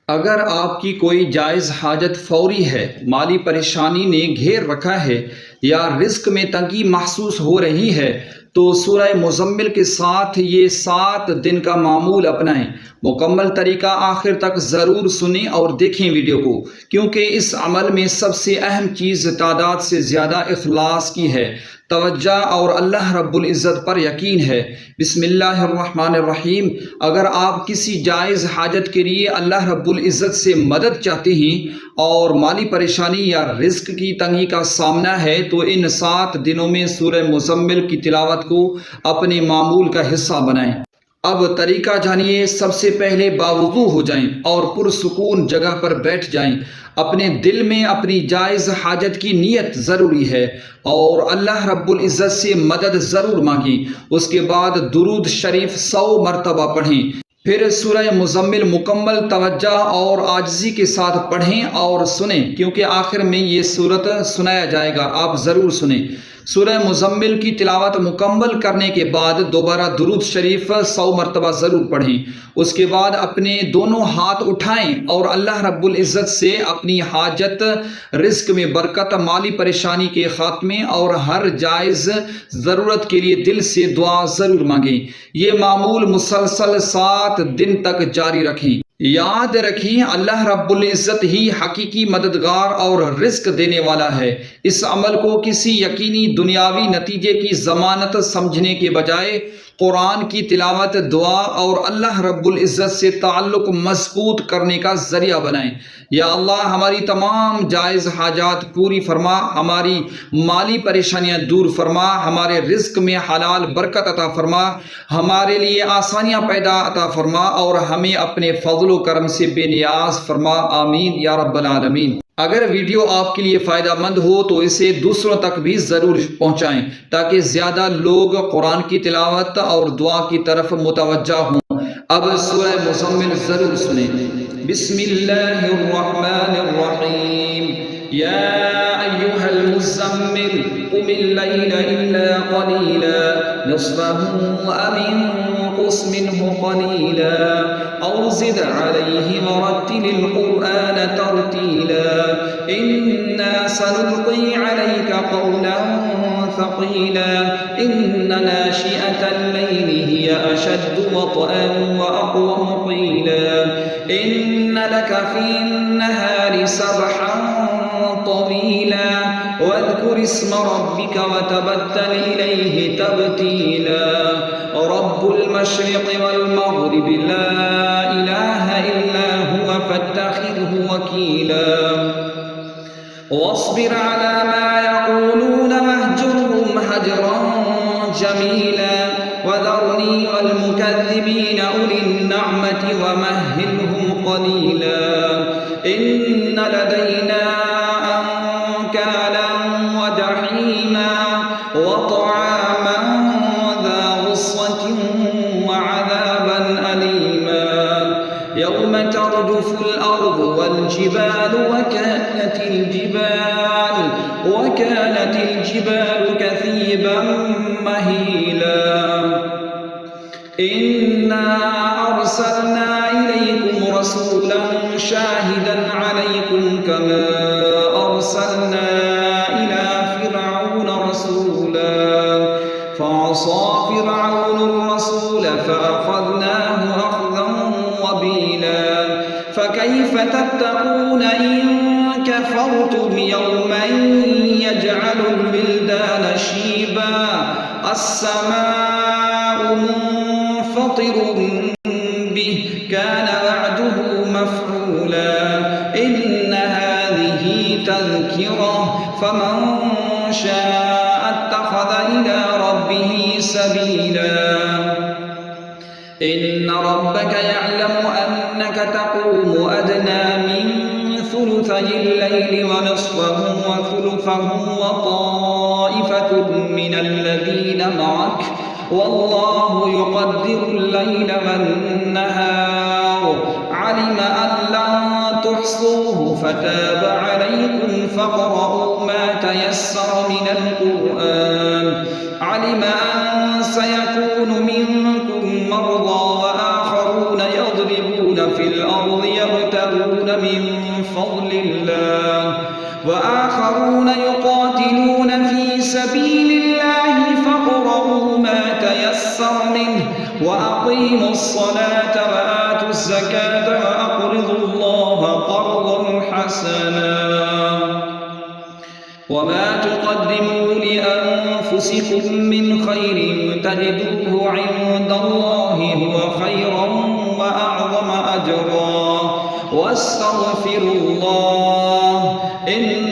अगर आपकी कोई जायज़ हाजत फ़ौरी है, माली परेशानी ने घेर रखा है या रिस्क में तंगी महसूस हो रही है, तो सूरह मुज़म्मिल के साथ ये 7 दिन का मामूल अपनाएं। मुकम्मल तरीका आखिर तक ज़रूर सुनें और देखें वीडियो को, क्योंकि इस अमल में सबसे अहम चीज़ तादाद से ज़्यादा इखलास की है, तवज्जो और अल्लाह रब्बुल इज़्ज़त पर यकीन है। बिस्मिल्लाहिर्रहमानिर्रहीम। अगर आप किसी जायज़ हाजत के लिए अल्लाह रब्बुल इज़्ज़त से मदद चाहते हैं और माली परेशानी या रिस्क की तंगी का सामना है, तो इन 7 दिनों में सूरह मुज़म्मिल की तिलावत को अपने मामूल का हिस्सा बनाएं। अब तरीका जानिए। सबसे पहले बावुज़ू हो जाएं और पुरसुकून जगह पर बैठ जाएं। अपने दिल में अपनी जायज़ हाजत की नीयत ज़रूरी है और अल्लाह रब्बुल इज़्ज़त से मदद ज़रूर मांगें। उसके बाद दुरूद शरीफ 100 मरतबा पढ़ें। फिर सूरह मुज़म्मिल मुकम्मल तवज्जो और आजिज़ी के साथ पढ़ें और सुनें, क्योंकि आखिर में ये सूरत सुनाया जाएगा, आप ज़रूर सुनें। सूरह मुज़म्मिल की तिलावत मुकम्मल करने के बाद दोबारा दुरूद शरीफ 100 मरतबा ज़रूर पढ़ें। उसके बाद अपने दोनों हाथ उठाएं और अल्लाह रब्बुल इज़्ज़त से अपनी हाजत, रिस्क में बरकत, माली परेशानी के ख़ात्मे और हर जायज़ ज़रूरत के लिए दिल से दुआ ज़रूर मांगें। ये मामूल मुसलसल 7 दिन तक जारी रखें। याद रखें, अल्लाह रब्बुल इज़्ज़त ही हकीकी मददगार और रिस्क देने वाला है। इस अमल को किसी यकीनी दुनियावी नतीजे की ज़मानत समझने के बजाय कुरान की तिलावत, दुआ और अल्लाह रब्बुल इज़्ज़त से ताल्लुक़ मज़बूत करने का ज़रिया बनाएं। या अल्लाह, हमारी तमाम जायज़ हाजात पूरी फरमा, हमारी माली परेशानियाँ दूर फरमा, हमारे रिस्क में हलाल बरकत अता फरमा, हमारे लिए आसानियाँ पैदा अता फरमा और हमें अपने फज़ल करम से बेनियाज फरमा। आमीन या रब्बल आलमीन। अगर वीडियो आपके लिए फ़ायदेमंद हो तो इसे दूसरों तक भी ज़रूर पहुँचाएँ, ताकि ज़्यादा लोग कुरान की तिलावत और दुआ की तरफ मुतवज्जा हों। अब सूरह मुज़म्मिल ज़रूर सुनें। बिस्मिल्लाहिर्रहमानिर्रहीम। या अय्युहल मुज़म्मिल क़ुमिल लैला इल्ला क़लीला निस्फ़हु अव इंक़ुस मिन्हु क़लीला औ ज़िद अलैहि वरत्तिलिल क़ुरआन तरतीला। इन्ना सनुल्क़ी अलैका क़ौलन ثقيلا إن ناشئة الليل هي أشد وطئا وأقوم قيلا إن لك في النهار سبحا طويلا واذكر اسم ربك وتبتل إليه تبتيلا رب المشرق والمغرب لا إله إلا هو فاتخذه وكيلا واصبر على ما يقولون واهجرهم هجرا جميلا وذرني والمكذبين أولي النعمة ومهلهم قليلا إن لدينا أنكالا وجحيما وطعاما ذا غصة وعذابا أليما يوم ترجف الأرض والجبال وكانت الجبال كثيبا مهيلا إنا أرسلنا إليكم رسولا شاهدا عليكم كما أرسلنا إلى فرعون رسولا فعصى فرعون الرسول فأخذناه أخذا وبيلا فكيف تتقون إن كفرتم يوما يجعل الولدان شيبا السماء منفطر به كان وعده مفعولا إن هذه تذكرة فمن شاء اتخذ إلى ربه سبيلا إن ربك يعلم أنك تقوم أدنى من ثلثي الليل ونصفه وثلثه وطائفة من الذين معك والله يقدر الليل والنهار علم أن لن تحصوه فتاب عليكم فاقرؤوا ما تيسر من القرآن علم أن سيكون منكم مرضى وآخرون يضربون في الأرض يبتغون من فضل الله وآخرون يقاتلون في سبيل الله فاقرؤوا ما تيسر منه وأقيموا الصلاة وآتوا الزكاة وأقرضوا الله قرضا حسنا وما تقدموا لأنفسكم من خير تجدوه عند الله هو خيرا وأعظم أجرا واستغفروا الله إن